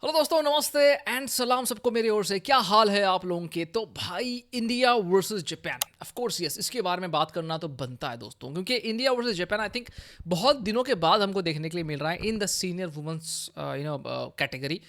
Hello दोस्तों, नमस्ते and सलाम सबको मेरी ओर से। क्या हाल है आप लोगों के? तो भाई, India versus Japan, of course yes, इसके बारे में बात करना तो बनता है दोस्तों, क्योंकि India versus Japan I think बहुत दिनों के बाद हमको देखने के लिए मिल रहा है in the senior women's category.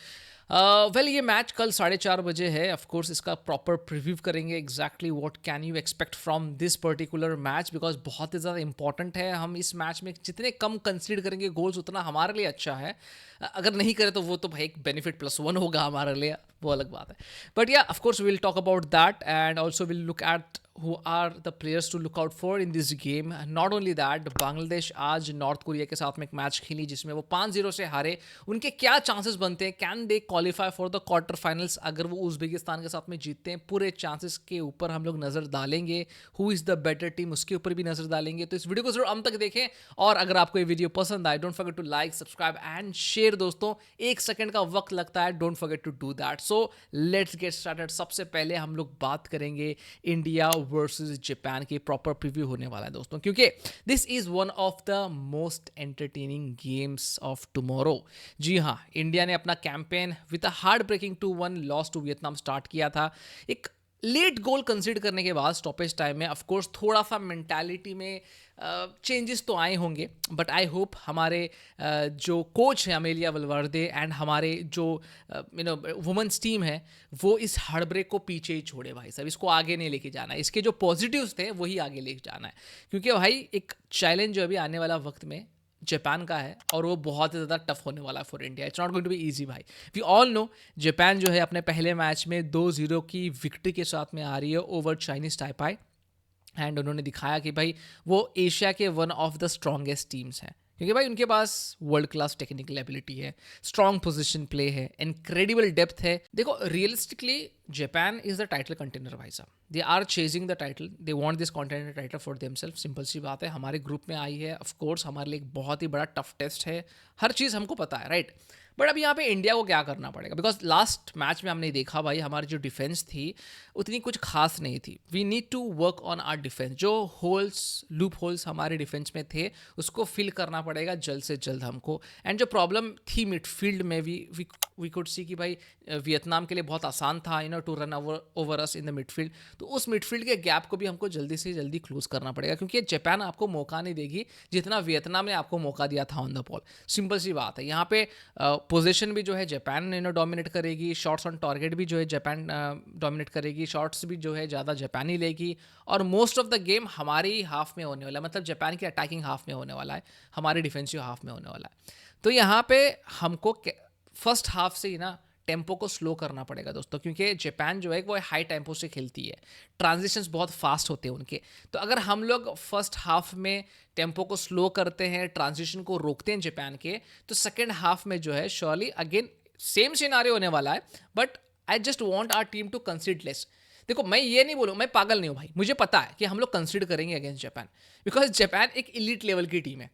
Well, ये मैच कल 4:30 बजे है। ऑफ कोर्स इसका प्रॉपर प्रीव्यू करेंगे, exactly what can you expect from this particular match, because बहुत ही ज़्यादा इंपॉर्टेंट है। हम इस मैच में जितने कम कंसीड करेंगे गोल्स उतना हमारे लिए अच्छा है। अगर नहीं करे तो वो तो भाई एक बेनिफिट +1 होगा हमारे लिए, वो अलग बात है। बट या of course will talk about that and also will look at who are the players to look out for in this game. Not only that, Bangladesh आज नॉर्थ कोरिया के साथ में एक मैच खेली जिसमें वो 5-0 से हारे। उनके क्या चांसेस बनते हैं? Can they qualify for the quarter finals? अगर वो उज्बेकिस्तान के साथ में जीतते हैं, पूरे चांसेस के ऊपर हम लोग नज़र डालेंगे। Who is the better team, उसके ऊपर भी नज़र डालेंगे। तो इस वीडियो को जरूर अंत तक देखें, और अगर आपको ये वीडियो पसंद आए, don't forget to like, subscribe and share. दोस्तों, 1 सेकंड का वक्त लगता है, don't forget to do that. So let's get started. सबसे पहले हम लोग बात करेंगे इंडिया वर्सेस जापान की। प्रॉपर प्रीव्यू होने वाला है दोस्तों, क्योंकि this is one of the most entertaining games of tomorrow. जी हाँ, इंडिया ने अपना campaign with a hard breaking 2-1 loss to Vietnam start किया था। एक लेट गोल कंसीड करने के बाद स्टॉपेज टाइम में ऑफ कोर्स थोड़ा सा मेंटालिटी में चेंजेस तो आए होंगे, बट आई होप हमारे जो कोच हैं अमेलिया वलवर्दे एंड हमारे जो वुमेंस टीम है, वो इस हार्ड ब्रेक को पीछे ही छोड़े भाई साहब। इसको आगे नहीं लेके जाना है, इसके जो पॉजिटिव्स थे वही आगे लेके जाना है, क्योंकि भाई एक चैलेंज जो अभी आने वाला वक्त में जापान का है, और वो बहुत ही ज़्यादा टफ होने वाला है for India. It's not going to be easy भाई। वी ऑल नो जापान जो है अपने पहले मैच में 2-0 की विक्ट्री के साथ में आ रही है ओवर चाइनीज टाइपाई, एंड उन्होंने दिखाया कि भाई वो एशिया के one of the strongest teams हैं, क्योंकि भाई उनके पास वर्ल्ड क्लास टेक्निकल एबिलिटी है, स्ट्रॉन्ग पोजीशन प्ले है, इनक्रेडिबल डेप्थ है। देखो, realistically Japan is the title contender भाई साहब। They are chasing the title, they want this continental title for themselves. Simple सी बात है, हमारे ग्रुप में आई है, ऑफ कोर्स हमारे लिए एक बहुत ही बड़ा टफ टेस्ट है। हर चीज़ हमको पता है, राइट? बट अब यहाँ पे इंडिया को क्या करना पड़ेगा, बिकॉज लास्ट मैच में हमने देखा भाई हमारी जो डिफेंस थी उतनी कुछ खास नहीं थी। We need to work on our defence. जो होल्स, लूप होल्स हमारे डिफेंस में थे, उसको फिल करना पड़ेगा जल्द से जल्द हमको। एंड जो प्रॉब्लम थी मिडफील्ड में, वी कुड सी कि भाई वियतनाम के लिए बहुत आसान था to run over us in the midfield. तो उस मिडफील्ड के गैप को भी हमको जल्दी से जल्दी क्लोज करना पड़ेगा, क्योंकि जापान आपको मौका नहीं देगी जितना वियतनाम ने आपको मौका दिया था ऑन द बॉल। सिंपल सी बात है। यहाँ पे पोजीशन भी जो है जापान ने डोमिनेट करेगी, शॉट्स ऑन टारगेट भी जो है जापान डोमिनेट करेगी, शॉट्स भी जो है ज़्यादा जापान ही लेगी, और मोस्ट ऑफ द गेम हमारी हाफ में होने वाला है। मतलब जापान की अटैकिंग हाफ में होने वाला है, हमारी डिफेंसिव हाफ में होने वाला है। तो यहाँ पे हमको फर्स्ट हाफ से ही ना टेम्पो को स्लो करना पड़ेगा दोस्तों, क्योंकि जापान जो है वो हाई टेम्पो से खेलती है, ट्रांजिशंस बहुत फास्ट होते हैं उनके। तो अगर हम लोग फर्स्ट हाफ में टेम्पो को स्लो करते हैं, ट्रांजिशन को रोकते हैं जापान के, तो सेकेंड हाफ में जो है श्योरली अगेन सेम सिनारियो होने वाला है। But I just want our team to concede less. देखो, मैं ये नहीं बोलूँ, मैं पागल नहीं हूँ भाई, मुझे पता है कि हम लोग कंसीड करेंगे अगेंस्ट जापान, बिकॉज जापान एक इलीट लेवल की टीम है।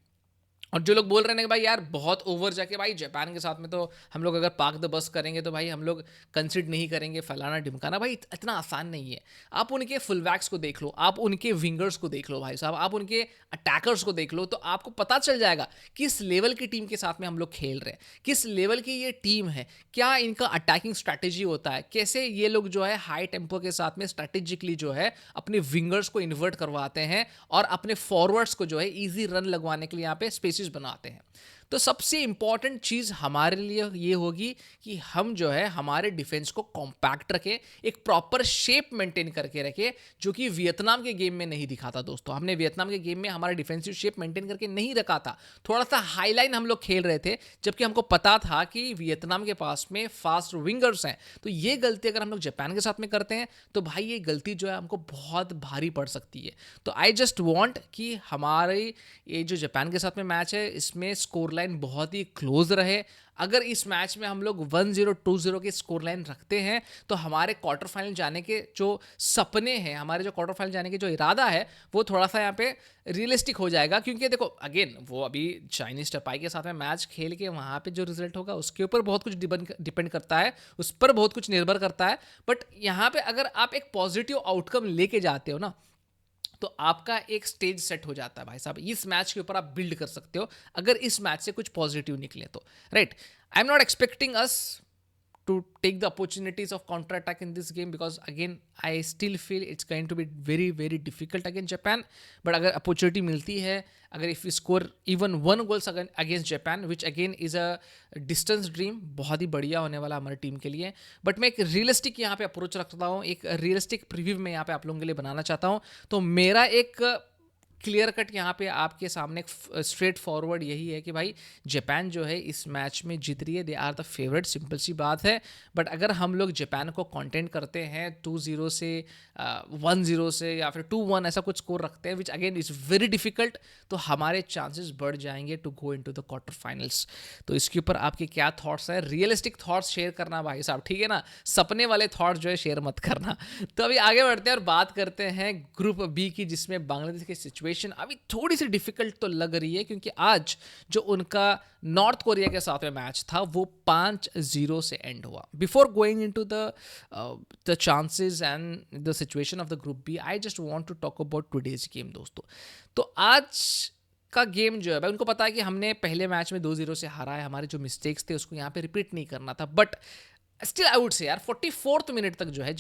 और जो लोग बोल रहे हैं कि भाई यार बहुत ओवर जाके भाई जापान के साथ में तो हम लोग अगर पार्क द बस करेंगे तो भाई हम लोग कंसिडर नहीं करेंगे, फलाना ढिमकाना, भाई इतना आसान नहीं है। आप उनके फुल बैक्स को देख लो, आप उनके विंगर्स को देख लो भाई साहब, आप उनके अटैकर्स को देख लो, तो आपको पता चल जाएगा किस लेवल की टीम के साथ में हम लोग खेल रहे हैं, किस लेवल की ये टीम है, क्या इनका अटैकिंग स्ट्रैटेजी होता है, कैसे ये लोग जो है हाई टेम्पो के साथ में स्ट्रैटेजिकली जो है अपने विंगर्स को इन्वर्ट करवाते हैं, और अपने फॉरवर्ड्स को जो है ईजी रन लगवाने के लिए यहाँ पे स्पेसिस बनाते हैं। तो सबसे इंपॉर्टेंट चीज़ हमारे लिए ये होगी कि हम जो है हमारे डिफेंस को कॉम्पैक्ट रखें, एक प्रॉपर शेप मेंटेन करके रखें, जो कि वियतनाम के गेम में नहीं दिखा था दोस्तों। हमने वियतनाम के गेम में हमारा डिफेंसिव शेप मेंटेन करके नहीं रखा था, थोड़ा सा हाईलाइन हम लोग खेल रहे थे, जबकि हमको पता था कि वियतनाम के पास में फास्ट विंगर्स हैं। तो ये गलती अगर हम लोग जापान के साथ में करते हैं तो भाई ये गलती जो है हमको बहुत भारी पड़ सकती है। तो आई जस्ट वॉन्ट कि हमारे ये जो जापान के साथ में मैच है इसमें स्कोर लाइन बहुत ही क्लोज रहे। अगर इस मैच में हम लोग 1-0 2-0 की स्कोर लाइन रखते हैं तो हमारे क्वार्टर फाइनल जाने के जो सपने हैं, हमारे जो क्वार्टर फाइनल जाने के जो इरादा है, वो थोड़ा सा यहाँ पे रियलिस्टिक हो जाएगा। क्योंकि देखो अगेन वो अभी चाइनीज टपाई के साथ में मैच खेल के वहाँ पे जो रिजल्ट होगा उसके ऊपर बहुत कुछ डिपेंड करता है, उस पर बहुत कुछ निर्भर करता है। बट यहाँ पे अगर आप एक पॉजिटिव आउटकम लेके जाते हो ना, तो आपका एक स्टेज सेट हो जाता है भाई साहब। इस मैच के ऊपर आप बिल्ड कर सकते हो अगर इस मैच से कुछ पॉजिटिव निकले तो, right. I am not expecting us to take the opportunities of counter attack in this game, because again I still feel it's going to be very very difficult against Japan. But अगर opportunity मिलती है, अगर if we score even 1 goals against Japan, which again is a distance dream, बहुत ही बढ़िया होने वाला हमारी team के लिए. बट मैं एक रियलिस्टिक यहाँ पे अप्रोच रखता हूँ, एक रियलिस्टिक प्रीव्यू में यहाँ पे आप लोगों के लिए बनाना चाहता हूँ. तो मेरा एक क्लियर कट यहाँ पे आपके सामने स्ट्रेट फॉरवर्ड यही है कि भाई जापान जो है इस मैच में जीत रही है, they are the favourite, simple सी बात है. बट अगर हम लोग जापान को कंटेंट करते हैं 2-0 से 1-0 से या फिर 2-1 ऐसा कुछ स्कोर रखते हैं, which again is very difficult, तो हमारे चांसेस बढ़ जाएंगे to go into the quarter finals. तो इसके ऊपर आपके क्या थॉट्स हैं? रियलिस्टिक थॉट्स शेयर करना भाई साहब, ठीक है ना, सपने वाले थॉट्स जो है शेयर मत करना. तो अभी आगे बढ़ते हैं और बात करते हैं ग्रुप बी की, जिसमें बांग्लादेश की सिचुएशन अभी थोड़ी सी डिफिकल्ट तो लग रही है, क्योंकि आज जो उनका नॉर्थ कोरिया के साथ में मैच था वो 5-0 से एंड हुआ. Before going into the chances and the situation of the group B, I just want to talk about today's game दोस्तों. तो आज का गेम जो है भाई, उनको पता है कि हमने पहले मैच में 2-0 से हारा है, हमारे जो मिस्टेक्स थे उसको यहाँ पे रिपीट नहीं करना था. But still I would say यार 44th मिनट तक जो है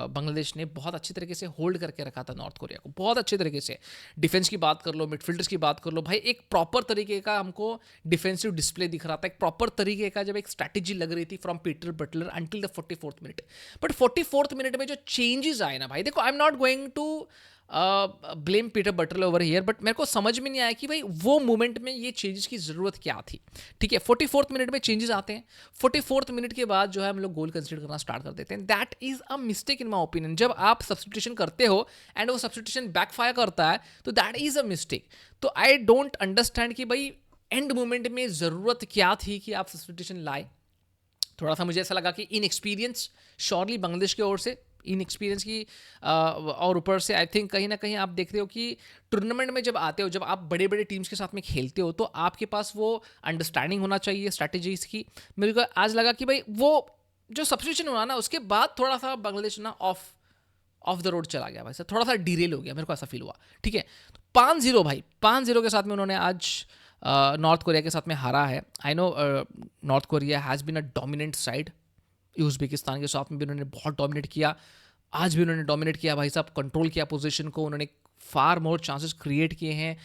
बांग्लादेश ने बहुत अच्छी तरीके से होल्ड करके रखा था नॉर्थ कोरिया को, बहुत अच्छे तरीके से. डिफेंस की बात कर लो, मिडफील्डर्स की बात कर लो, भाई एक प्रॉपर तरीके का हमको डिफेंसिव डिस्प्ले दिख रहा था, एक प्रॉपर तरीके का जब एक स्ट्रैटेजी लग रही थी from Peter Butler until the 44th minute. But 44th minute में जो चेंजेस आए ना भाई, देखो I am not going to blame Peter Butler over here, but मेरे को समझ में नहीं आया कि भाई वो मोमेंट में ये चेंजेस की ज़रूरत क्या थी. ठीक है, 44th मिनट में चेंजेस आते हैं, 44th मिनट के बाद जो है हम लोग गोल कंसीडर करना स्टार्ट कर देते हैं. That is a mistake in my opinion. जब आप सब्स्टिट्यूशन करते हो एंड वो सब्स्टिट्यूशन बैकफायर करता है तो दैट इज़ अ मिस्टेक. तो आई डोंट अंडरस्टैंड कि भाई एंड मोमेंट में ज़रूरत क्या थी कि आप सब्स्टिट्यूशन लाए. थोड़ा सा मुझे ऐसा लगा कि इनएक्सपीरियंस श्योरली बांग्लादेश की ओर से, इनएक्सपीरियंस की और ऊपर से आई थिंक कहीं ना कहीं आप देख रहे हो कि टूर्नामेंट में जब आते हो, जब आप बड़े बड़े टीम्स के साथ में खेलते हो, तो आपके पास वो अंडरस्टैंडिंग होना चाहिए स्ट्रैटेजीज की. मेरे को आज लगा कि भाई वो जो सब्स्टिट्यूशन हुआ ना, उसके बाद थोड़ा सा बांग्लादेश ना ऑफ द रोड चला गया भाई सर, थोड़ा सा डिरेल हो गया, मेरे को ऐसा फील हुआ. ठीक है, 5-0 भाई, 5-0 के साथ में उन्होंने आज नॉर्थ कोरिया के साथ में हारा है. I know North Korea has been a dominant side, Uzbekistan के साथ में भी उन्होंने बहुत डोमिनेट किया, आज भी उन्होंने डोमिनेट किया भाई साहब, कंट्रोल किया पोजीशन को, उन्होंने फार मोर चांसेस क्रिएट किए हैं.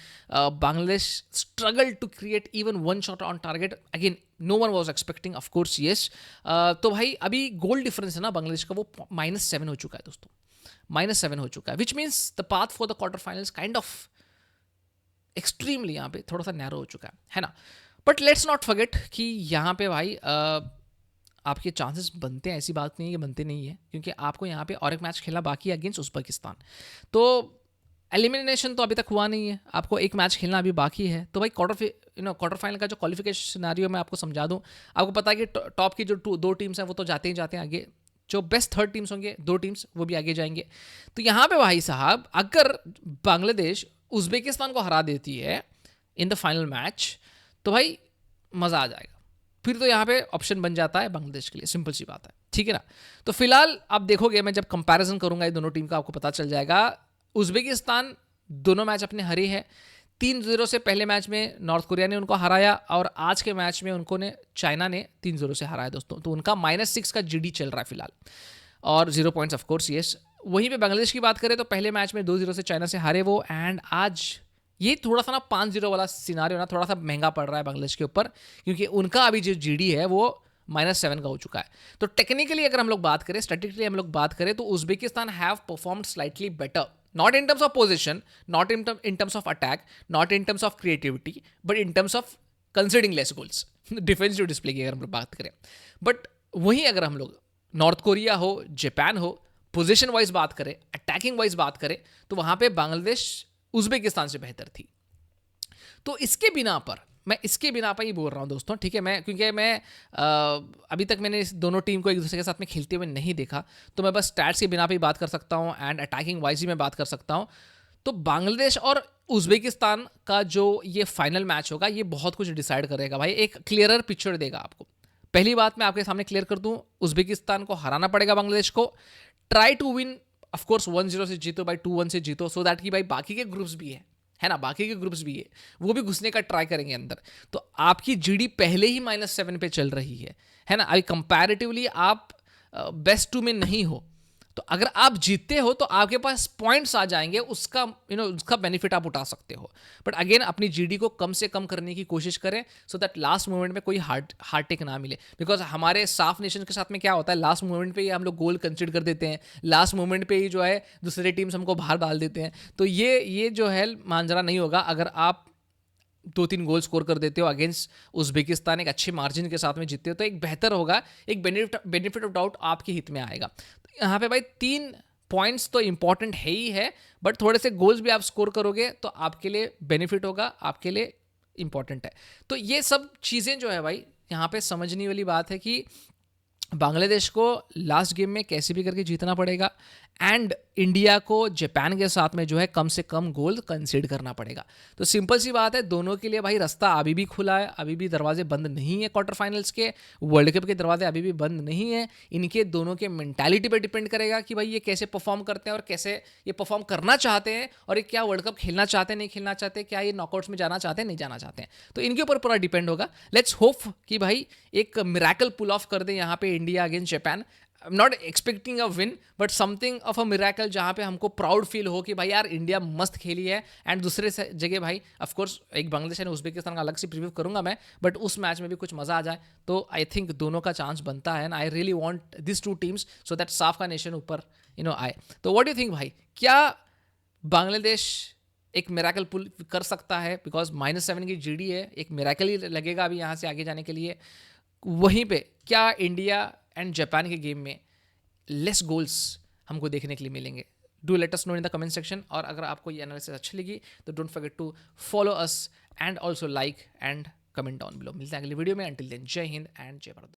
Bangladesh struggle to create even one shot on target, again no one was expecting, of course yes. तो भाई अभी गोल डिफरेंस है ना बांग्लादेश का, वो -7 हो चुका है दोस्तों, -7 हो चुका है, which means the path for the quarter finals kind of extremely यहाँ पे थोड़ा सा नैरो हो चुका है ना. बट लेट्स नॉट फॉरगेट कि यहाँ पे भाई आपके चांसेस बनते हैं, ऐसी बात नहीं है कि बनते नहीं है, क्योंकि आपको यहाँ पे और एक मैच खेलना बाकी है अगेंस्ट उज़्बेकिस्तान. तो एलिमिनेशन तो अभी तक हुआ नहीं है, आपको एक मैच खेलना अभी बाकी है. तो भाई क्वार्टर फाइनल का जो क्वालिफिकेशन सिनेरियो मैं आपको समझा दूँ. आपको पता है कि टॉप की जो 2 टीम्स हैं वो तो जाते ही जाते हैं आगे, जो बेस्ट 3rd टीम्स होंगे 2 टीम्स वो भी आगे जाएंगे. तो यहाँ पे भाई साहब अगर बांग्लादेश उज़्बेकिस्तान को हरा देती है इन द फाइनल मैच, तो भाई मज़ा आ जाएगा. फिर तो यहाँ पे ऑप्शन बन जाता है बांग्लादेश के लिए, सिंपल सी बात है, ठीक है ना. तो फिलहाल आप देखोगे, मैं जब कंपैरिजन करूंगा ये दोनों टीम का, आपको पता चल जाएगा. उज़्बेकिस्तान दोनों मैच अपने हरी है, 3-0 से पहले मैच में नॉर्थ कोरिया ने उनको हराया, और आज के मैच में चाइना ने 3-0 से हराया दोस्तों. तो उनका -6 का जीडी चल रहा है फिलहाल, और 0 पॉइंट्स ऑफ कोर्स येस. वहीं पे बांग्लादेश की बात करें तो पहले मैच में 2-0 से चाइना से हारे वो, एंड आज ये थोड़ा सा ना 5-0 वाला सिनारियो ना थोड़ा सा महंगा पड़ रहा है बांग्लादेश के ऊपर, क्योंकि उनका अभी जो जीडी है वो -7 का हो चुका है. तो टेक्निकली अगर हम लोग बात करें, स्टैटिस्टिकली हम लोग बात करें, तो Uzbekistan have performed slightly better, not in terms of position, not in terms of attack, not in terms of creativity, but in terms of considering less goals, defensive display की अगर हम लोग बात करें. बट वहीं अगर हम लोग नॉर्थ कोरिया हो, जापान हो, पोजीशन वाइज बात करें, अटैकिंग वाइज बात करें, तो वहाँ पे बांग्लादेश उज़्बेकिस्तान से बेहतर थी. तो इसके बिना पर ही बोल रहा हूँ दोस्तों, ठीक है. क्योंकि मैं अभी तक मैंने इस दोनों टीम को एक दूसरे के साथ में खेलते हुए नहीं देखा, तो मैं बस स्टैट्स के बिना पे ही बात कर सकता हूँ एंड अटैकिंग वाइज ही मैं बात कर सकता हूँ. तो बांग्लादेश और उज़्बेकिस्तान का जो ये फाइनल मैच होगा, ये बहुत कुछ डिसाइड करेगा भाई, एक क्लियरर पिक्चर देगा आपको. पहली बात मैं आपके सामने क्लियर कर दूँ, उज़्बेकिस्तान को हराना पड़ेगा बांग्लादेश को. Try to win, of course 1-0 से जीतो भाई, 2-1 से जीतो, सो दैट कि भाई बाकी के ग्रुप्स भी है ना, बाकी के ग्रुप्स भी है, वो भी घुसने का ट्राई करेंगे अंदर। तो आपकी जीडी पहले ही -7 पे चल रही है ना, अभी कंपैरेटिवली आप बेस्ट 2 में नहीं हो। तो अगर आप जीतते हो तो आपके पास पॉइंट्स आ जाएंगे, उसका उसका बेनिफिट आप उठा सकते हो। बट अगेन अपनी जीडी को कम से कम करने की कोशिश करें, सो दैट लास्ट मोमेंट में कोई हार्ट टेक ना मिले। बिकॉज हमारे साफ नेशन के साथ में क्या होता है, लास्ट मोमेंट पे ही हम लोग गोल कंसीडर कर देते हैं, लास्ट मोमेंट पे ही जो है दूसरे टीम्स हमको बाहर डाल देते हैं। तो ये जो है मांजरा नहीं होगा अगर आप 2-3 गोल स्कोर कर देते हो अगेंस्ट उज्बेकिस्तान, एक अच्छे मार्जिन के साथ में जीतते हो, तो एक बेहतर होगा, एक बेनिफिट ऑफ डाउट आपके हित में आएगा। तो यहाँ पे भाई 3 पॉइंट्स तो इंपॉर्टेंट है ही है, बट थोड़े से गोल्स भी आप स्कोर करोगे तो आपके लिए बेनिफिट होगा, आपके लिए इंपॉर्टेंट है। तो ये सब चीज़ें जो है भाई यहाँ पे समझने वाली बात है कि बांग्लादेश को लास्ट गेम में कैसे भी करके जीतना पड़ेगा, एंड इंडिया को जापान के साथ में जो है कम से कम गोल कंसीड करना पड़ेगा। तो सिंपल सी बात है, दोनों के लिए भाई रास्ता अभी भी खुला है, अभी भी दरवाजे बंद नहीं है। क्वार्टर फाइनल्स के, वर्ल्ड कप के दरवाजे अभी भी बंद नहीं है। इनके दोनों के मेंटालिटी पे डिपेंड करेगा कि भाई ये कैसे परफॉर्म करते हैं और कैसे ये परफॉर्म करना चाहते हैं, और ये क्या वर्ल्ड कप खेलना चाहते हैं, नहीं खेलना चाहते, क्या ये नॉकआउट्स में जाना चाहते हैं, नहीं जाना चाहते हैं। तो इनके ऊपर पूरा डिपेंड होगा। लेट्स होप कि भाई एक मिरेकल पुल ऑफ कर दे यहाँ पे India against Japan. I am not expecting a win, but something of a miracle जहाँ पे हमको प्राउड फील हो कि भाई यार इंडिया मस्त खेली है। एंड दूसरे जगह भाई ऑफकोर्स एक बांग्लादेश एंड उज्बेकिस्तान का अलग से प्रीव्यू करूंगा मैं, बट उस मैच में भी कुछ मजा आ जाए तो आई थिंक दोनों का चांस बनता है। And I really want this 2 teams so that साफ का नेशन ऊपर आए। तो व्हाट डू यू थिंक भाई, क्या बांग्लादेश एक मिरेकल पुल कर सकता है? बिकॉज -7 की जीडी है, एक मिरेकल ही लगेगा अभी यहाँ से आगे जाने के लिए। वहीं पे क्या इंडिया एंड जापान के गेम में लेस गोल्स हमको देखने के लिए मिलेंगे? Do let us know in the comment section. और अगर आपको ये एनालिसिस अच्छी लगी तो don't forget to follow us and also like and comment down below. मिलते हैं अगली वीडियो में। अंटिल देन जय हिंद एंड जय भारत।